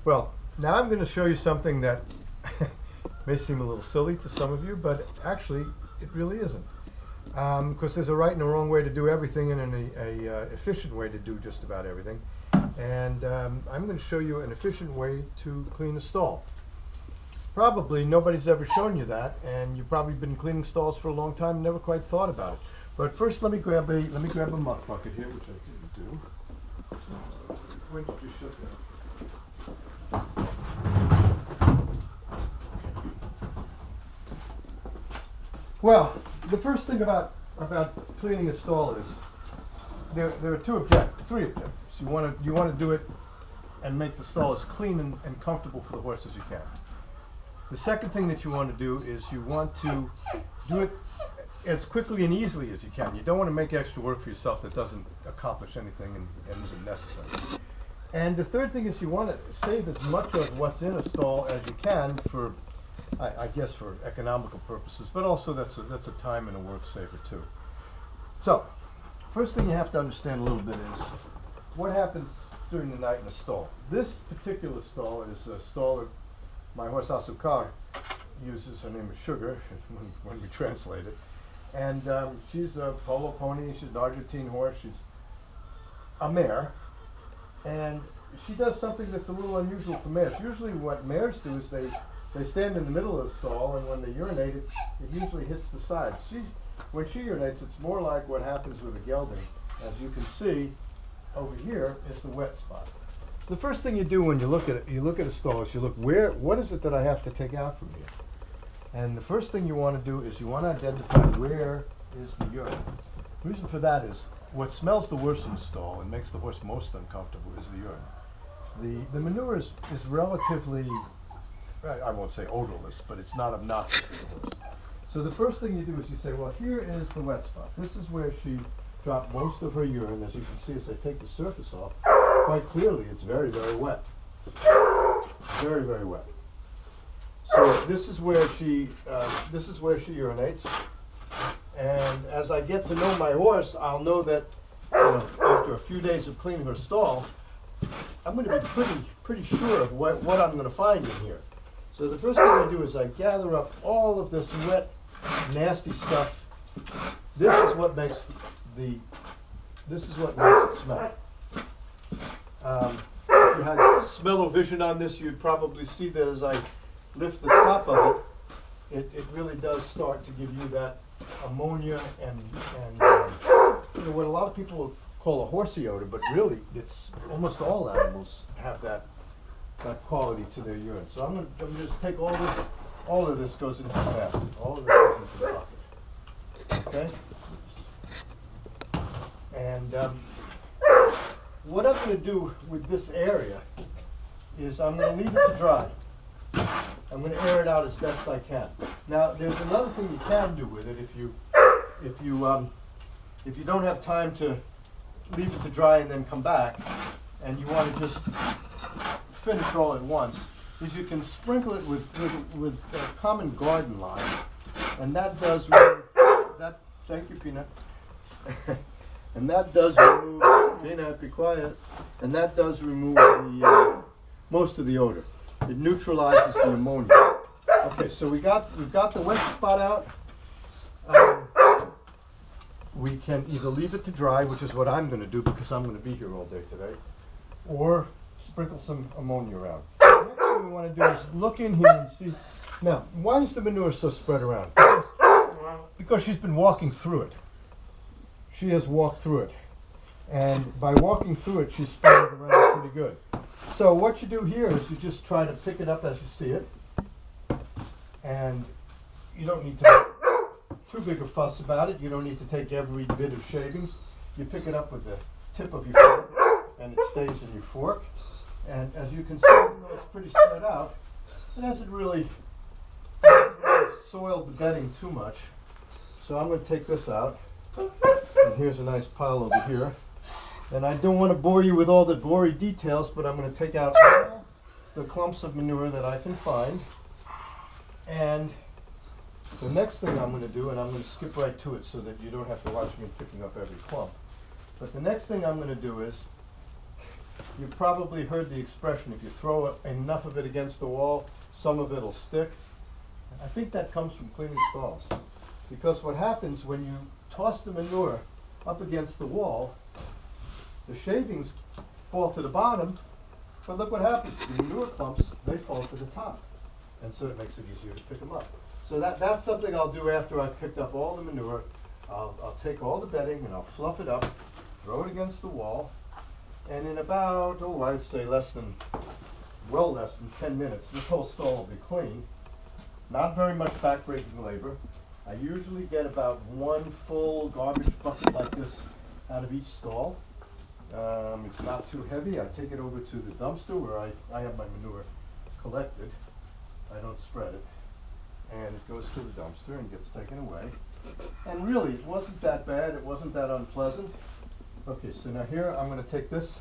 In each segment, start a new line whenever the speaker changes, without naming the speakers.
Well, now I'm going to show you something that may seem a little silly to some of you, but actually it really isn't. Because there's a right and a wrong way to do everything and a efficient way to do just about everything. And I'm going to show you an efficient way to clean a stall. Probably nobody's ever shown you that, and you've probably been cleaning stalls for a long time and never quite thought about it. But first, let me grab a muck bucket here, which I didn't do. When did you shut that? Well, the first thing about cleaning a stall is there are three objectives. You want to do it and make the stall as clean and comfortable for the horse as you can. The second thing that you want to do is you want to do it as quickly and easily as you can. You don't want to make extra work for yourself that doesn't accomplish anything and isn't necessary. And the third thing is you want to save as much of what's in a stall as you can for, I guess, for economical purposes, but also that's a time and a work saver too. So, first thing you have to understand a little bit is what happens during the night in a stall. This particular stall is a stall that my horse Asukar uses. Her name is Sugar when we translate it. And she's a polo pony, she's an Argentine horse, she's a mare. And she does something that's a little unusual for mares. Usually what mares do is they stand in the middle of the stall, and when they urinate, it usually hits the sides. When she urinates, it's more like what happens with a gelding. As you can see, over here is the wet spot. The first thing you do when you look at a stall is you look, what is it that I have to take out from here? And the first thing you want to do is you want to identify where is the urine. The reason for that is what smells the worst in the stall and makes the horse most uncomfortable is the urine. The manure is relatively, I won't say odorless, but it's not obnoxious to the horse. So the first thing you do is you say, well, here is the wet spot. This is where she dropped most of her urine. As you can see, as I take the surface off, quite clearly it's very, very wet. Very, very wet. So this is where she urinates. And as I get to know my horse, I'll know that after a few days of cleaning her stall, I'm going to be pretty sure of what I'm going to find in here. So the first thing I do is I gather up all of this wet, nasty stuff. This is what makes it smell. If you had smell-o-vision on this, you'd probably see that as I lift the top of it, it really does start to give you that ammonia and what a lot of people call a horsey odor, but really it's almost all animals have that quality to their urine. So I'm going to just take all of this goes into the basket. All of this goes into the bucket. Okay? And what I'm going to do with this area is I'm going to leave it to dry. I'm going to air it out as best I can. Now, there's another thing you can do with it if you don't have time to leave it to dry and then come back, and you want to just finish all at once, is you can sprinkle it with common garden lime, and that does remove that. Thank you, Peanut. And that does remove, Peanut, be quiet. And that does remove most of the odor. It neutralizes the ammonia. Okay, so we've got the wet spot out. We can either leave it to dry, which is what I'm going to do because I'm going to be here all day today, or sprinkle some ammonia around. The next thing we want to do is look in here and see. Now, why is the manure so spread around? Because she's been walking through it. She has walked through it. And by walking through it, she's spread it around pretty good. So what you do here is you just try to pick it up as you see it. And you don't need to make too big a fuss about it. You don't need to take every bit of shavings. You pick it up with the tip of your fork, and it stays in your fork. And as you can see, even though it's pretty spread out, it hasn't really soiled the bedding too much. So I'm going to take this out. And here's a nice pile over here. And I don't want to bore you with all the gory details, but I'm going to take out all the clumps of manure that I can find. And the next thing I'm going to do, and I'm going to skip right to it so that you don't have to watch me picking up every clump. But the next thing I'm going to do is, You've probably heard the expression, if you throw enough of it against the wall, some of it'll stick. I think that comes from cleaning stalls. Because what happens when you toss the manure up against the wall, the shavings fall to the bottom, but look what happens. The manure clumps, they fall to the top. And so it makes it easier to pick them up. So that's something I'll do after I've picked up all the manure. I'll take all the bedding and I'll fluff it up, throw it against the wall, and in about, I'd say less than 10 minutes, this whole stall will be clean. Not very much backbreaking labor. I usually get about one full garbage bucket like this out of each stall. It's not too heavy. I take it over to the dumpster where I have my manure collected. I don't spread it. And it goes to the dumpster and gets taken away. And really, it wasn't that bad. It wasn't that unpleasant. Okay, so now here I'm going to take this.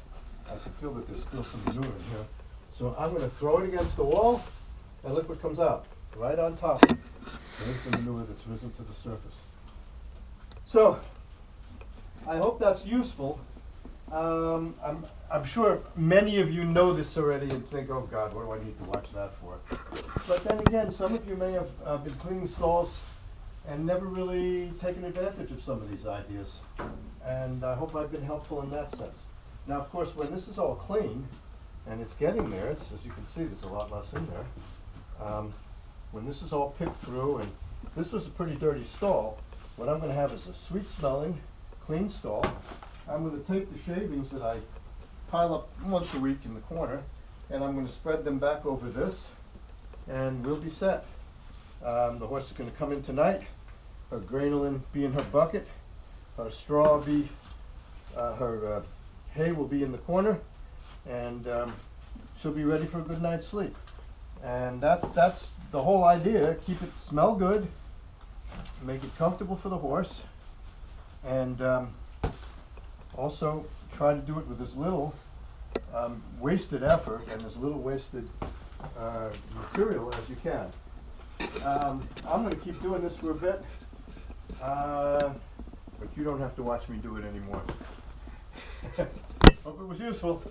I can feel that there's still some manure in here. So I'm going to throw it against the wall, and look what comes out. Right on top. There's the manure that's risen to the surface. So, I hope that's useful. I'm sure many of you know this already and think, oh God, what do I need to watch that for? But then again, some of you may have been cleaning stalls and never really taken advantage of some of these ideas. And I hope I've been helpful in that sense. Now, of course, when this is all clean, and it's getting there, as you can see, there's a lot less in there. When this is all picked through, and this was a pretty dirty stall, what I'm going to have is a sweet-smelling, clean stall. I'm going to take the shavings that I pile up once a week in the corner, and I'm going to spread them back over this, and we'll be set. The horse is going to come in tonight. Her grain will be in her bucket. Her straw will be, her hay will be in the corner, and she'll be ready for a good night's sleep. And that's the whole idea. Keep it smell good, make it comfortable for the horse, and also try to do it with as little wasted effort and as little wasted material as you can. I'm going to keep doing this for a bit, but you don't have to watch me do it anymore. Hope it was useful.